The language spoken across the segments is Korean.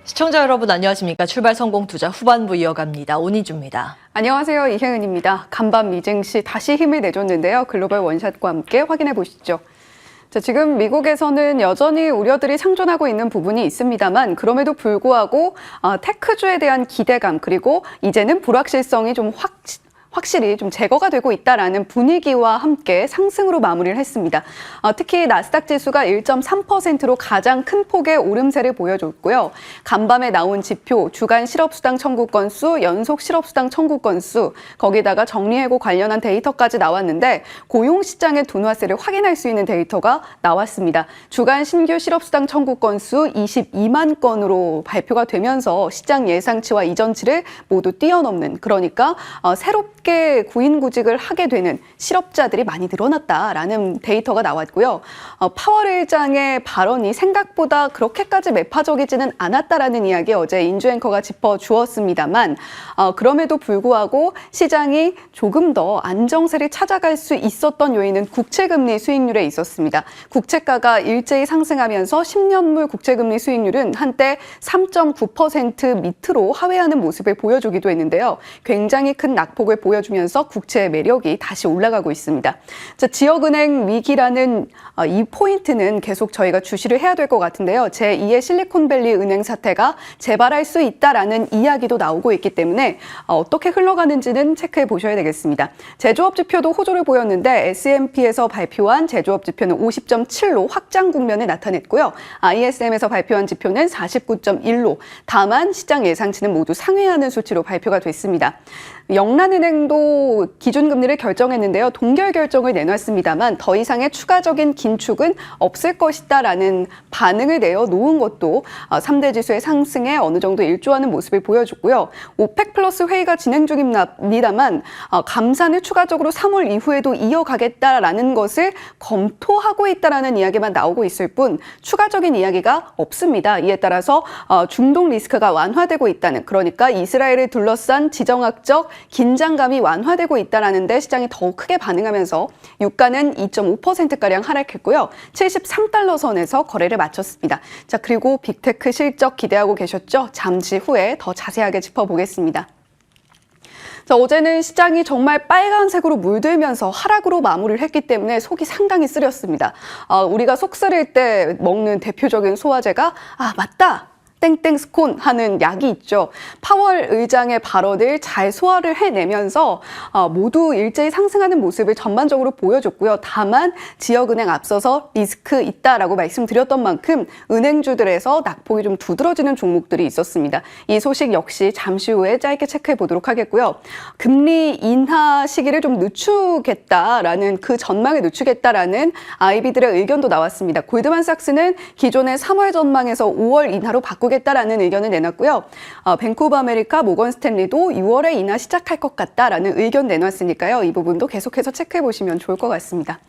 시청자 여러분 안녕하십니까? 출발 성공 투자 후반부 이어갑니다. 오니주입니다. 안녕하세요. 이혜은입니다. 간밤 미증시 다시 힘을 내줬는데요. 글로벌 원샷과 함께 확인해 보시죠. 자, 지금 미국에서는 여전히 우려들이 상존하고 있는 부분이 있습니다만 그럼에도 불구하고 테크주에 대한 기대감 그리고 이제는 불확실성이 좀 확실히 좀 제거가 되고 있다라는 분위기와 함께 상승으로 마무리를 했습니다. 특히 나스닥 지수가 1.3%로 가장 큰 폭의 오름세를 보여줬고요. 간밤에 나온 지표, 주간 실업수당 청구 건수, 연속 실업수당 청구 건수, 거기다가 정리해고 관련한 데이터까지 나왔는데 고용시장의 둔화세를 확인할 수 있는 데이터가 나왔습니다. 주간 신규 실업수당 청구 건수 22만 건으로 발표가 되면서 시장 예상치와 이전치를 모두 뛰어넘는, 그러니까 새롭게 구인구직을 하게 되는 실업자들이 많이 늘어났다라는 데이터가 나왔고요. 파월 의장의 발언이 생각보다 그렇게까지 매파적이지는 않았다라는 이야기 어제 인주 앵커가 짚어주었습니다만 그럼에도 불구하고 시장이 조금 더 안정세를 찾아갈 수 있었던 요인은 국채금리 수익률에 있었습니다. 국채가가 일제히 상승하면서 10년물 국채금리 수익률은 한때 3.9% 밑으로 하회하는 모습을 보여주기도 했는데요. 굉장히 큰 낙폭을 보여주면서 국채의 매력이 다시 올라가고 있습니다. 자, 지역은행 위기라는 이 포인트는 계속 저희가 주시를 해야 될 것 같은데요. 제2의 실리콘밸리 은행 사태가 재발할 수 있다라는 이야기도 나오고 있기 때문에 어떻게 흘러가는지는 체크해 보셔야 되겠습니다. 제조업 지표도 호조를 보였는데 S&P에서 발표한 제조업 지표는 50.7로 확장 국면을 나타냈고요. ISM에서 발표한 지표는 49.1로 다만 시장 예상치는 모두 상회하는 수치로 발표가 됐습니다. 영란은행도 기준금리를 결정했는데요. 동결 결정을 내놨습니다만 더 이상의 추가적인 긴축은 없을 것이다라는 반응을 내어놓은 것도 3대 지수의 상승에 어느 정도 일조하는 모습을 보여줬고요. 오펙 플러스 회의가 진행 중입니다만 감산을 추가적으로 3월 이후에도 이어가겠다라는 것을 검토하고 있다라는 이야기만 나오고 있을 뿐 추가적인 이야기가 없습니다. 이에 따라서 중동 리스크가 완화되고 있다는, 그러니까 이스라엘을 둘러싼 지정학적 긴장감이 완화되고 있다는 데 시장이 더욱 크게 반응하면서 유가는 2.5%가량 하락했고요. 73달러 선에서 거래를 마쳤습니다. 자, 그리고 빅테크 실적 기대하고 계셨죠? 잠시 후에 더 자세하게 짚어보겠습니다. 자, 어제는 시장이 정말 빨간색으로 물들면서 하락으로 마무리를 했기 때문에 속이 상당히 쓰렸습니다. 우리가 속 쓰릴 때 먹는 대표적인 소화제가 맞다! 땡땡 스콘 하는 약이 있죠. 파월 의장의 발언을 잘 소화를 해내면서 모두 일제히 상승하는 모습을 전반적으로 보여줬고요. 다만 지역은행 앞서서 리스크 있다라고 말씀드렸던 만큼 은행주들에서 낙폭이 좀 두드러지는 종목들이 있었습니다. 이 소식 역시 잠시 후에 짧게 체크해 보도록 하겠고요. 금리 인하 시기를 좀 늦추겠다라는, 그 전망을 늦추겠다라는 IB들의 의견도 나왔습니다. 골드만삭스는 기존의 3월 전망에서 5월 인하로 바꾸겠다라는 의견을 내놨고요. 뱅크 오브 아메리카, 모건 스탠리도 6월에 인하 시작할 것 같다라는 의견 내놨으니까요. 이 부분도 계속해서 체크해 보시면 좋을 것 같습니다.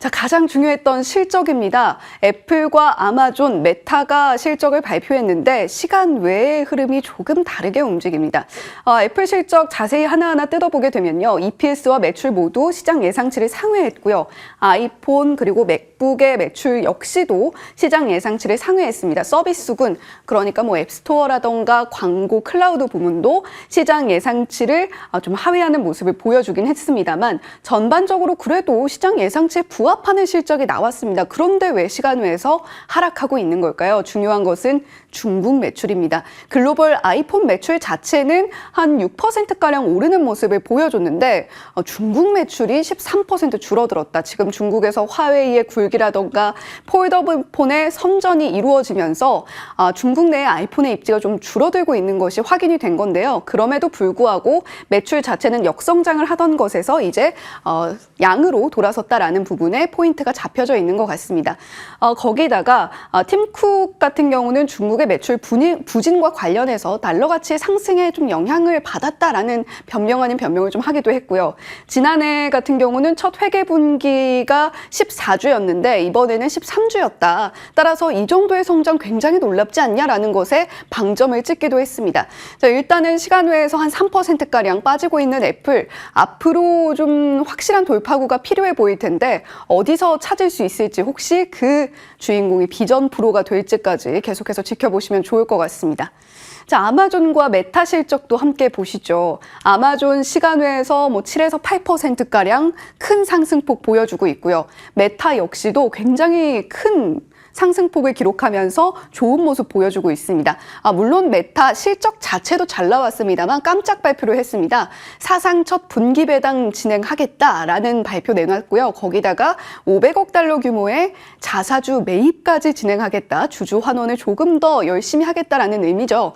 자, 가장 중요했던 실적입니다. 애플과 아마존, 메타가 실적을 발표했는데 시간 외의 흐름이 조금 다르게 움직입니다. 애플 실적 자세히 하나하나 뜯어보게 되면요. EPS와 매출 모두 시장 예상치를 상회했고요. 아이폰 그리고 맥북의 매출 역시도 시장 예상치를 상회했습니다. 서비스군, 그러니까 앱스토어라던가 광고, 클라우드 부문도 시장 예상치를 좀 하회하는 모습을 보여주긴 했습니다만 전반적으로 그래도 시장 예상치에 부합하는 실적이 나왔습니다. 그런데 왜 시간 외에서 하락하고 있는 걸까요? 중요한 것은 중국 매출입니다. 글로벌 아이폰 매출 자체는 한 6%가량 오르는 모습을 보여줬는데 중국 매출이 13% 줄어들었다. 지금 중국에서 화웨이의 굴기라던가 폴더블 폰의 선전이 이루어지면서 중국 내의 아이폰의 입지가 좀 줄어들고 있는 것이 확인이 된 건데요. 그럼에도 불구하고 매출 자체는 역성장을 하던 것에서 이제 양으로 돌아섰다라는 부분에 포인트가 잡혀져 있는 것 같습니다. 거기다가 팀 쿡 같은 경우는 중국의 매출 부진과 관련해서 달러 가치의 상승에 좀 영향을 받았다라는 변명 아닌 변명을 좀 하기도 했고요. 지난해 같은 경우는 첫 회계 분기가 14주였는데 이번에는 13주였다. 따라서 이 정도의 성장 굉장히 놀랍지 않냐라는 것에 방점을 찍기도 했습니다. 자, 일단은 시간 외에서 한 3%가량 빠지고 있는 애플, 앞으로 좀 확실한 돌파구가 필요해 보일 텐데 어디서 찾을 수 있을지, 혹시 그 주인공이 비전 프로가 될지까지 계속해서 지켜보겠습니다. 보시면 좋을 것 같습니다. 자, 아마존과 메타 실적도 함께 보시죠. 아마존 시간외에서 7에서 8%가량 큰 상승폭 보여주고 있고요. 메타 역시도 굉장히 큰 상승폭을 기록하면서 좋은 모습 보여주고 있습니다. 물론 메타 실적 자체도 잘 나왔습니다만 깜짝 발표를 했습니다. 사상 첫 분기 배당 진행하겠다라는 발표 내놨고요. 거기다가 500억 달러 규모의 자사주 매입까지 진행하겠다. 주주 환원을 조금 더 열심히 하겠다라는 의미죠.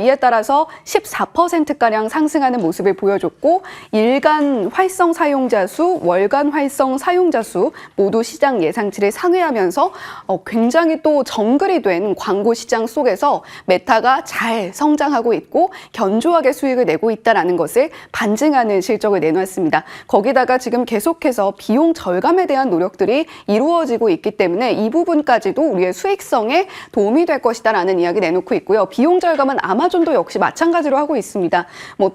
이에 따라서 14%가량 상승하는 모습을 보여줬고 일간 활성 사용자 수, 월간 활성 사용자 수 모두 시장 예상치를 상회하면서 굉장히 또 정글이 된 광고 시장 속에서 메타가 잘 성장하고 있고 견조하게 수익을 내고 있다는 것을 반증하는 실적을 내놨습니다. 거기다가 지금 계속해서 비용 절감에 대한 노력들이 이루어지고 있기 때문에 이 부분까지도 우리의 수익성에 도움이 될 것이다라는 이야기 내놓고 있고요. 비용 절감은 아마존도 역시 마찬가지로 하고 있습니다.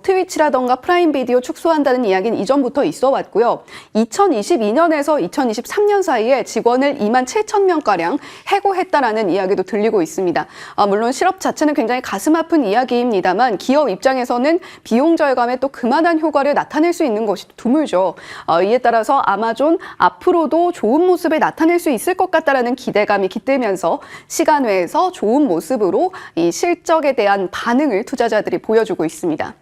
트위치라던가 프라임 비디오 축소한다는 이야기는 이전부터 있어 왔고요. 2022년에서 2023년 사이에 직원을 27,000명가량 해고했다라는 이야기도 들리고 있습니다. 물론 실업 자체는 굉장히 가슴 아픈 이야기입니다만 기업 입장에서는 비용 절감에 또 그만한 효과를 나타낼 수 있는 것이 드물죠. 이에 따라서 아마존 앞으로도 좋은 모습을 나타낼 수 있을 것 같다라는 기대감이 깃들면서 시간 외에서 좋은 모습으로 이 실적에 대한 반응을 투자자들이 보여주고 있습니다.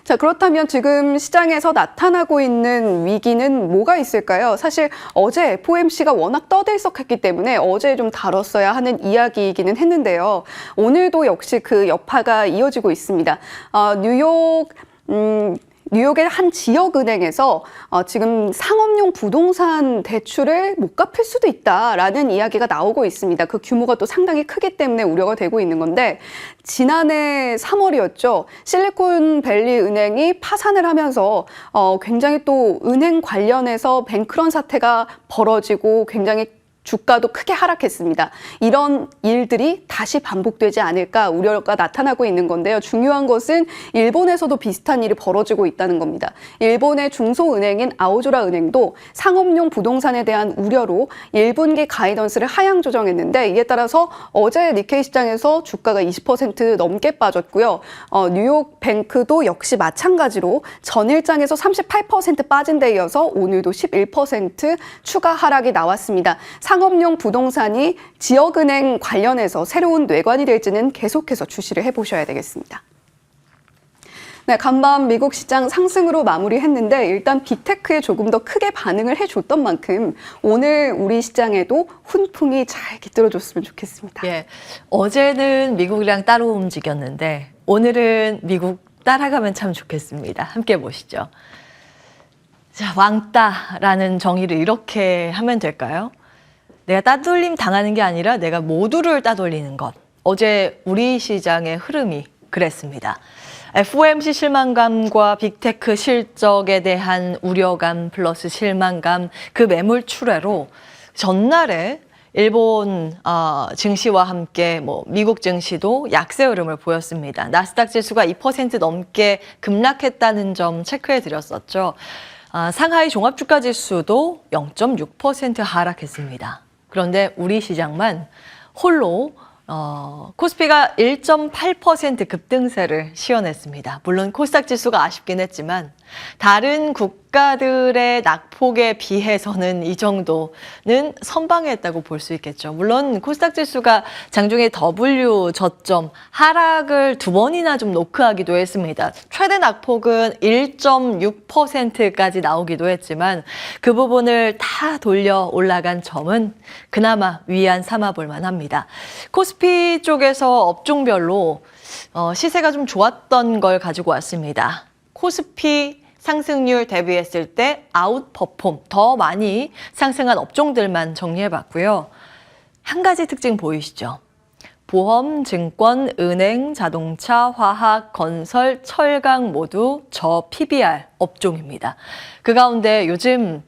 자, 그렇다면 지금 시장에서 나타나고 있는 위기는 뭐가 있을까요? 사실 어제 FOMC가 워낙 떠들썩했기 때문에 어제 좀 다뤘어야 하는 이야기이기는 했는데요. 오늘도 역시 그 여파가 이어지고 있습니다. 뉴욕의 한 지역은행에서 지금 상업용 부동산 대출을 못 갚을 수도 있다라는 이야기가 나오고 있습니다. 그 규모가 또 상당히 크기 때문에 우려가 되고 있는 건데 지난해 3월이었죠. 실리콘밸리 은행이 파산을 하면서 굉장히 또 은행 관련해서 뱅크런 사태가 벌어지고 굉장히 주가도 크게 하락했습니다. 이런 일들이 다시 반복되지 않을까 우려가 나타나고 있는 건데요. 중요한 것은 일본에서도 비슷한 일이 벌어지고 있다는 겁니다. 일본의 중소은행인 아오조라 은행도 상업용 부동산에 대한 우려로 1분기 가이던스를 하향 조정했는데 이에 따라서 어제 니케이 시장에서 주가가 20% 넘게 빠졌고요. 뉴욕 뱅크도 역시 마찬가지로 전일장에서 38% 빠진 데 이어서 오늘도 11% 추가 하락이 나왔습니다. 상업용 부동산이 지역은행 관련해서 새로운 뇌관이 될지는 계속해서 주시를 해보셔야 되겠습니다. 네, 간밤 미국 시장 상승으로 마무리했는데 일단 빅테크에 조금 더 크게 반응을 해줬던 만큼 오늘 우리 시장에도 훈풍이 잘 깃들어줬으면 좋겠습니다. 예, 어제는 미국이랑 따로 움직였는데 오늘은 미국 따라가면 참 좋겠습니다. 함께 보시죠. 자, 왕따라는 정의를 이렇게 하면 될까요? 내가 따돌림 당하는 게 아니라 내가 모두를 따돌리는 것. 어제 우리 시장의 흐름이 그랬습니다. FOMC 실망감과 빅테크 실적에 대한 우려감 플러스 실망감, 그 매물 출회로 전날에 일본 증시와 함께 미국 증시도 약세 흐름을 보였습니다. 나스닥 지수가 2% 넘게 급락했다는 점 체크해 드렸었죠. 상하이 종합주가 지수도 0.6% 하락했습니다. 그런데 우리 시장만 홀로 코스피가 1.8% 급등세를 시현했습니다. 물론 코스닥 지수가 아쉽긴 했지만 다른 국가들의 낙폭에 비해서는 이 정도는 선방했다고 볼 수 있겠죠. 물론 코스닥 지수가 장중에 W 저점 하락을 2번이나 좀 노크하기도 했습니다. 최대 낙폭은 1.6%까지 나오기도 했지만 그 부분을 다 돌려 올라간 점은 그나마 위안 삼아볼 만합니다. 코스피 쪽에서 업종별로 시세가 좀 좋았던 걸 가지고 왔습니다. 코스피 상승률 대비했을 때 아웃퍼폼, 더 많이 상승한 업종들만 정리해봤고요. 한 가지 특징 보이시죠? 보험, 증권, 은행, 자동차, 화학, 건설, 철강 모두 저 PBR 업종입니다. 그 가운데 요즘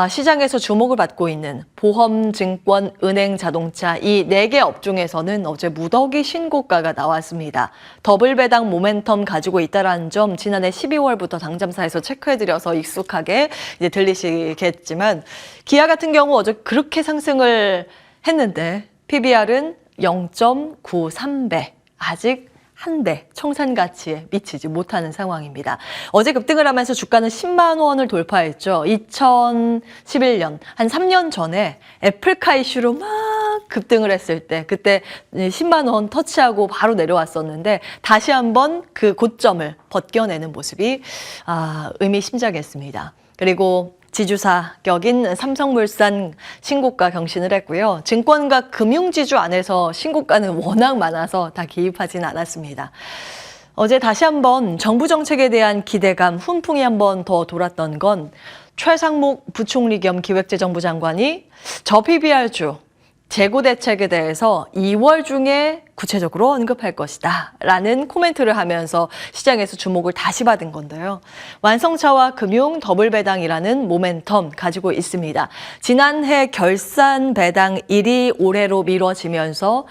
시장에서 주목을 받고 있는 보험, 증권, 은행, 자동차 이 4개 업종에서는 어제 무더기 신고가가 나왔습니다. 더블 배당 모멘텀 가지고 있다는 점 지난해 12월부터 당점사에서 체크해드려서 익숙하게 이제 들리시겠지만 기아 같은 경우 어제 그렇게 상승을 했는데 PBR은 0.93배, 아직 한 배 청산 가치에 미치지 못하는 상황입니다. 어제 급등을 하면서 주가는 10만 원을 돌파했죠. 2011년, 한 3년 전에 애플카 이슈로 막 급등을 했을 때 그때 10만 원 터치하고 바로 내려왔었는데 다시 한번 그 고점을 벗겨내는 모습이 의미심장했습니다. 그리고 지주사 격인 삼성물산 신고가 경신을 했고요. 증권과 금융지주 안에서 신고가는 워낙 많아서 다 기입하진 않았습니다. 어제 다시 한번 정부 정책에 대한 기대감, 훈풍이 한번 더 돌았던 건 최상목 부총리 겸 기획재정부 장관이 저PBR주 재고 대책에 대해서 2월 중에 구체적으로 언급할 것이다 라는 코멘트를 하면서 시장에서 주목을 다시 받은 건데요. 완성차와 금융 더블 배당이라는 모멘텀 가지고 있습니다. 지난해 결산 배당 1이 올해로 미뤄지면서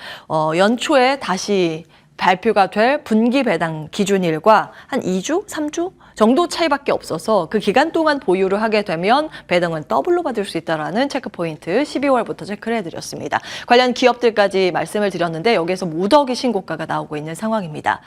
연초에 다시 발표가 될 분기 배당 기준일과 한 2주, 3주 정도 차이밖에 없어서 그 기간 동안 보유를 하게 되면 배당은 더블로 받을 수 있다는 체크포인트 12월부터 체크를 해드렸습니다. 관련 기업들까지 말씀을 드렸는데 여기에서 무더기 신고가가 나오고 있는 상황입니다.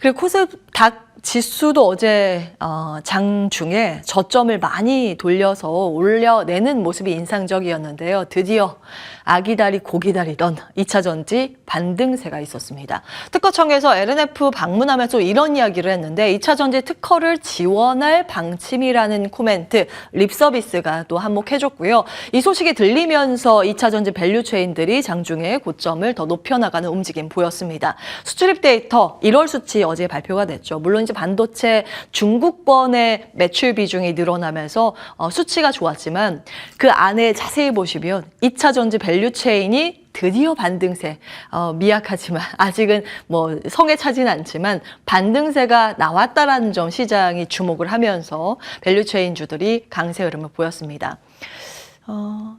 그리고 코스닥 지수도 어제 장중에 저점을 많이 돌려서 올려내는 모습이 인상적이었는데요. 드디어 아기다리 고기다리던 2차 전지 반등세가 있었습니다. 특허청에서 LNF 방문하면서 이런 이야기를 했는데 2차 전지 특허를 지원할 방침이라는 코멘트, 립서비스가 또 한몫해줬고요. 이 소식이 들리면서 2차 전지 밸류체인들이 장중에 고점을 더 높여나가는 움직임 보였습니다. 수출입 데이터 1월 수치 어제 발표가 됐죠. 물론 이제 반도체 중국번의 매출 비중이 늘어나면서 수치가 좋았지만 그 안에 자세히 보시면 2차 전지 밸류체인이 드디어 반등세, 미약하지만 아직은 뭐 성에 차진 않지만 반등세가 나왔다라는 점 시장이 주목을 하면서 밸류체인주들이 강세 흐름을 보였습니다.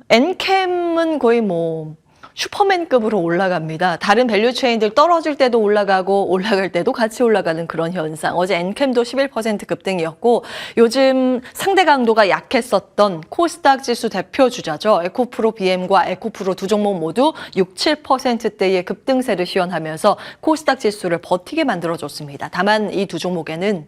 엔캠은 거의 뭐 슈퍼맨급으로 올라갑니다. 다른 밸류체인들 떨어질 때도 올라가고 올라갈 때도 같이 올라가는 그런 현상. 어제 엔캠도 11% 급등이었고 요즘 상대 강도가 약했었던 코스닥 지수 대표 주자죠. 에코프로 BM과 에코프로 두 종목 모두 6, 7%대의 급등세를 시현하면서 코스닥 지수를 버티게 만들어줬습니다. 다만 이 두 종목에는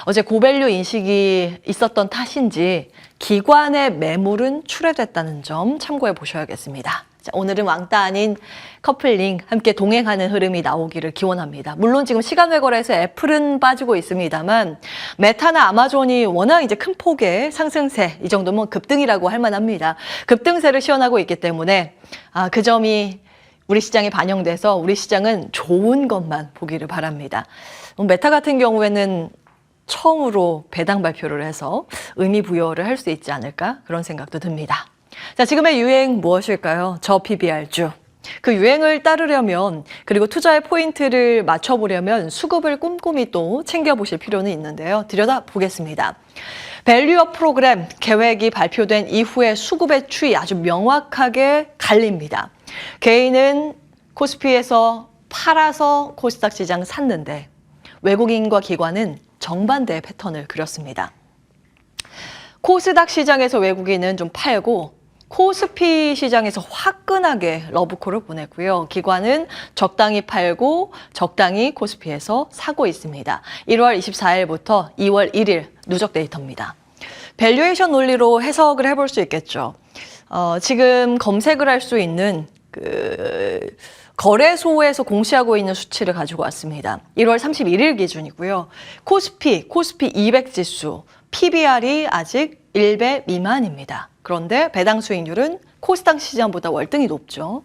어제 고밸류 인식이 있었던 탓인지 기관의 매물은 출회됐다는 점 참고해 보셔야겠습니다. 자, 오늘은 왕따 아닌 커플링 함께 동행하는 흐름이 나오기를 기원합니다. 물론 지금 시간 회걸에서 애플은 빠지고 있습니다만 메타나 아마존이 워낙 이제 큰 폭의 상승세, 이 정도면 급등이라고 할 만합니다. 급등세를 시현하고 있기 때문에 그 점이 우리 시장에 반영돼서 우리 시장은 좋은 것만 보기를 바랍니다. 메타 같은 경우에는 처음으로 배당 발표를 해서 의미 부여를 할 수 있지 않을까 그런 생각도 듭니다. 자, 지금의 유행 무엇일까요? 저PBR주. 그 유행을 따르려면 그리고 투자의 포인트를 맞춰보려면 수급을 꼼꼼히 또 챙겨보실 필요는 있는데요. 들여다보겠습니다. 밸류업 프로그램 계획이 발표된 이후에 수급의 추이 아주 명확하게 갈립니다. 개인은 코스피에서 팔아서 코스닥 시장 샀는데 외국인과 기관은 정반대의 패턴을 그렸습니다. 코스닥 시장에서 외국인은 좀 팔고 코스피 시장에서 화끈하게 러브콜을 보냈고요. 기관은 적당히 팔고 적당히 코스피에서 사고 있습니다. 1월 24일부터 2월 1일 누적 데이터입니다. 밸류에이션 논리로 해석을 해볼 수 있겠죠. 지금 검색을 할 수 있는 거래소에서 공시하고 있는 수치를 가지고 왔습니다. 1월 31일 기준이고요. 코스피 200 지수, PBR이 아직 1배 미만입니다. 그런데 배당 수익률은 코스닥 시장보다 월등히 높죠.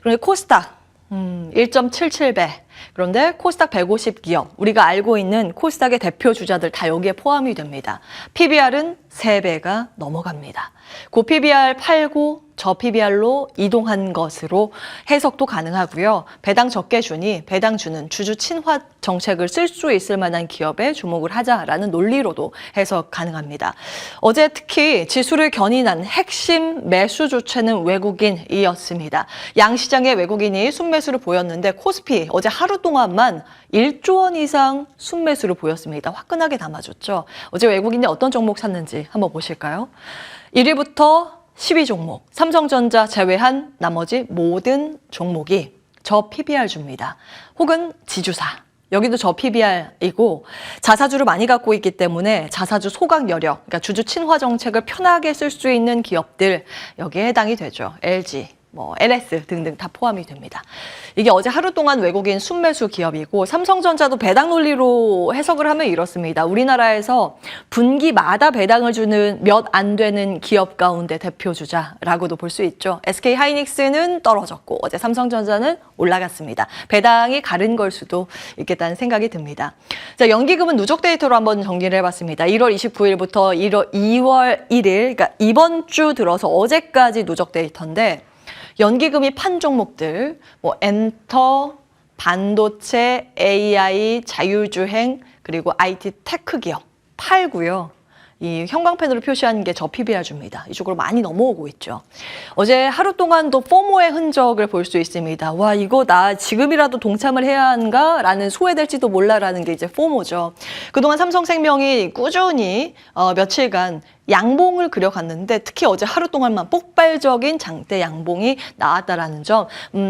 그런데 코스닥 1.77배. 그런데 코스닥 150기업, 우리가 알고 있는 코스닥의 대표 주자들 다 여기에 포함이 됩니다. PBR은 3배가 넘어갑니다. 고 PBR 팔고 저 PBR로 이동한 것으로 해석도 가능하고요. 배당 적게 주니 배당 주는 주주 친화 정책을 쓸 수 있을 만한 기업에 주목을 하자라는 논리로도 해석 가능합니다. 어제 특히 지수를 견인한 핵심 매수 주체는 외국인이었습니다. 양시장의 외국인이 순매수를 보였는데 코스피 어제 하루 동안만 1조 원 이상 순매수를 보였습니다. 화끈하게 담아줬죠. 어제 외국인이 어떤 종목 샀는지 한번 보실까요? 1위부터 12종목, 삼성전자 제외한 나머지 모든 종목이 저 PBR주입니다. 혹은 지주사. 여기도 저 PBR이고 자사주를 많이 갖고 있기 때문에 자사주 소각 여력, 그러니까 주주 친화 정책을 편하게 쓸 수 있는 기업들 여기에 해당이 되죠. LG, LS 등등 다 포함이 됩니다. 이게 어제 하루 동안 외국인 순매수 기업이고 삼성전자도 배당 논리로 해석을 하면 이렇습니다. 우리나라에서 분기마다 배당을 주는 몇 안 되는 기업 가운데 대표주자라고도 볼 수 있죠. SK 하이닉스는 떨어졌고 어제 삼성전자는 올라갔습니다. 배당이 가른 걸 수도 있겠다는 생각이 듭니다. 자, 연기금은 누적 데이터로 한번 정리를 해봤습니다. 1월 29일부터 2월 1일, 그러니까 이번 주 들어서 어제까지 누적 데이터인데 연기금이 판 종목들, 엔터, 반도체, AI, 자율주행, 그리고 IT 테크 기업 팔고요. 이 형광펜으로 표시한 게 저 PBR주입니다. 이쪽으로 많이 넘어오고 있죠. 어제 하루 동안도 포모의 흔적을 볼 수 있습니다. 와, 이거 나 지금이라도 동참을 해야 한가? 라는 소외될지도 몰라라는 게 이제 포모죠. 그동안 삼성생명이 꾸준히 며칠간 양봉을 그려갔는데 특히 어제 하루 동안만 폭발적인 장대 양봉이 나왔다라는 점,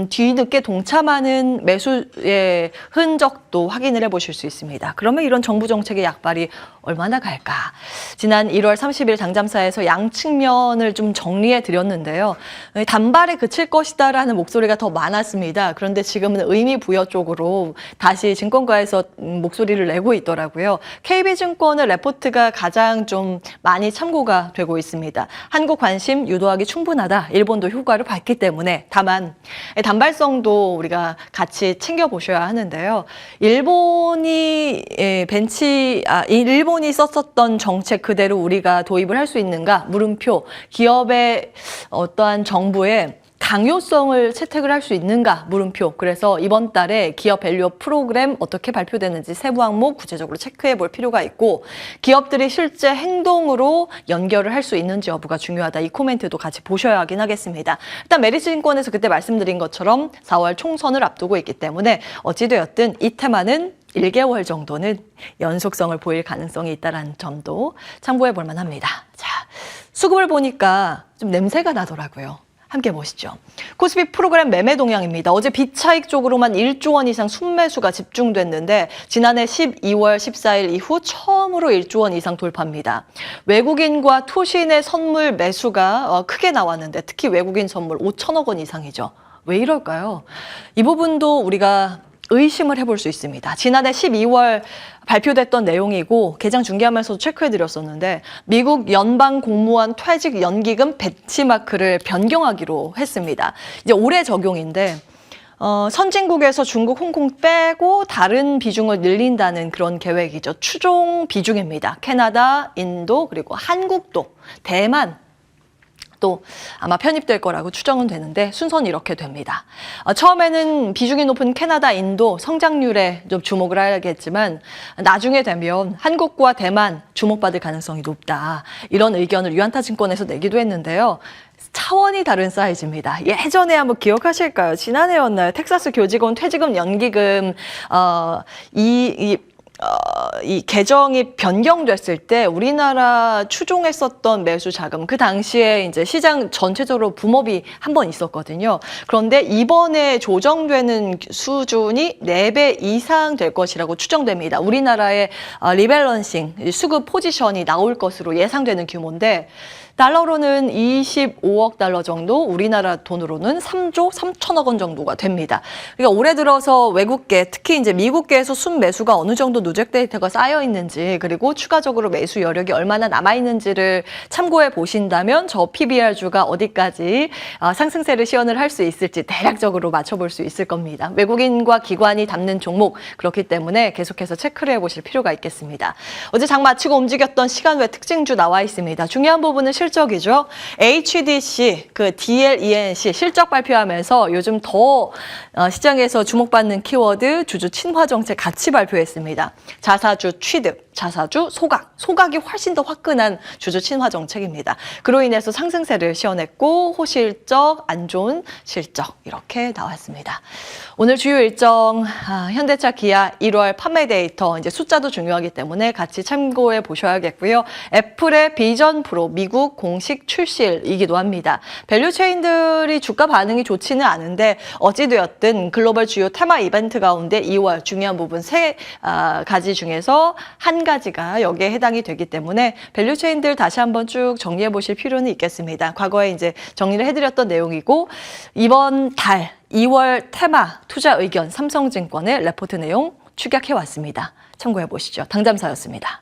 뒤늦게 동참하는 매수의 흔적도 확인을 해보실 수 있습니다. 그러면 이런 정부 정책의 약발이 얼마나 갈까? 지난 1월 30일 장잠사에서 양 측면을 좀 정리해 드렸는데요. 단발에 그칠 것이다라는 목소리가 더 많았습니다. 그런데 지금은 의미 부여 쪽으로 다시 증권가에서 목소리를 내고 있더라고요. KB증권의 레포트가 가장 좀 많이 참고가 되고 있습니다. 한국 관심 유도하기 충분하다. 일본도 효과를 봤기 때문에 다만 단발성도 우리가 같이 챙겨보셔야 하는데요. 일본이 썼었던 정책 그대로 우리가 도입을 할 수 있는가? 물음표. 기업의 어떠한 정부의 강요성을 채택을 할 수 있는가? 물음표. 그래서 이번 달에 기업 밸류업 프로그램 어떻게 발표되는지 세부 항목 구체적으로 체크해 볼 필요가 있고 기업들이 실제 행동으로 연결을 할 수 있는지 여부가 중요하다. 이 코멘트도 같이 보셔야 하긴 하겠습니다. 일단 메리츠증권에서 그때 말씀드린 것처럼 4월 총선을 앞두고 있기 때문에 어찌되었든 이 테마는 1개월 정도는 연속성을 보일 가능성이 있다는 점도 참고해 볼 만합니다. 자, 수급을 보니까 좀 냄새가 나더라고요. 함께 보시죠. 코스피 프로그램 매매 동향입니다. 어제 비차익 쪽으로만 1조 원 이상 순매수가 집중됐는데 지난해 12월 14일 이후 처음으로 1조 원 이상 돌파입니다. 외국인과 투신의 선물 매수가 크게 나왔는데 특히 외국인 선물 5천억 원 이상이죠. 왜 이럴까요? 이 부분도 우리가 의심을 해볼 수 있습니다. 지난해 12월 발표됐던 내용이고 개장 중계하면서도 체크해드렸었는데 미국 연방 공무원 퇴직 연기금 벤치마크를 변경하기로 했습니다. 이제 올해 적용인데 선진국에서 중국, 홍콩 빼고 다른 비중을 늘린다는 그런 계획이죠. 추종 비중입니다. 캐나다, 인도, 그리고 한국도, 대만 또 아마 편입될 거라고 추정은 되는데 순서는 이렇게 됩니다. 처음에는 비중이 높은 캐나다, 인도 성장률에 좀 주목을 하겠지만 나중에 되면 한국과 대만 주목받을 가능성이 높다. 이런 의견을 유한타증권에서 내기도 했는데요. 차원이 다른 사이즈입니다. 예전에 한번 기억하실까요? 지난해였나요? 텍사스 교직원 퇴직금 연기금 이 개정이 변경됐을 때 우리나라 추종했었던 매수 자금 그 당시에 이제 시장 전체적으로 붐업이 한 번 있었거든요. 그런데 이번에 조정되는 수준이 4배 이상 될 것이라고 추정됩니다. 우리나라의 리밸런싱 수급 포지션이 나올 것으로 예상되는 규모인데 달러로는 25억 달러 정도, 우리나라 돈으로는 3조 3천억 원 정도가 됩니다. 그러니까 올해 들어서 외국계, 특히 이제 미국계에서 순매수가 어느 정도 누적 데이터가 쌓여 있는지, 그리고 추가적으로 매수 여력이 얼마나 남아 있는지를 참고해 보신다면 저 PBR주가 어디까지 상승세를 시연을 할 수 있을지 대략적으로 맞춰볼 수 있을 겁니다. 외국인과 기관이 담는 종목, 그렇기 때문에 계속해서 체크를 해보실 필요가 있겠습니다. 어제 장 마치고 움직였던 시간 외 특징주 나와 있습니다. 중요한 부분은 실적이죠. HDC, DLENC 실적 발표하면서 요즘 더 시장에서 주목받는 키워드 주주 친화 정책 같이 발표했습니다. 자사주 취득, 자사주, 소각이 훨씬 더 화끈한 주주 친화 정책입니다. 그로 인해서 상승세를 시현했고 호실적, 안 좋은 실적 이렇게 나왔습니다. 오늘 주요 일정 현대차, 기아 1월 판매 데이터 이제 숫자도 중요하기 때문에 같이 참고해 보셔야겠고요. 애플의 비전 프로 미국 공식 출시이기도 합니다. 밸류 체인들이 주가 반응이 좋지는 않은데 어찌되었든 글로벌 주요 테마 이벤트 가운데 2월 중요한 부분 세 가지 중에서 한 가지가 여기에 해당이 되기 때문에 밸류 체인들 다시 한번 쭉 정리해 보실 필요는 있겠습니다. 과거에 이제 정리를 해드렸던 내용이고 이번 달 2월 테마 투자 의견 삼성증권의 레포트 내용 축약해 왔습니다. 참고해 보시죠. 당잠사였습니다.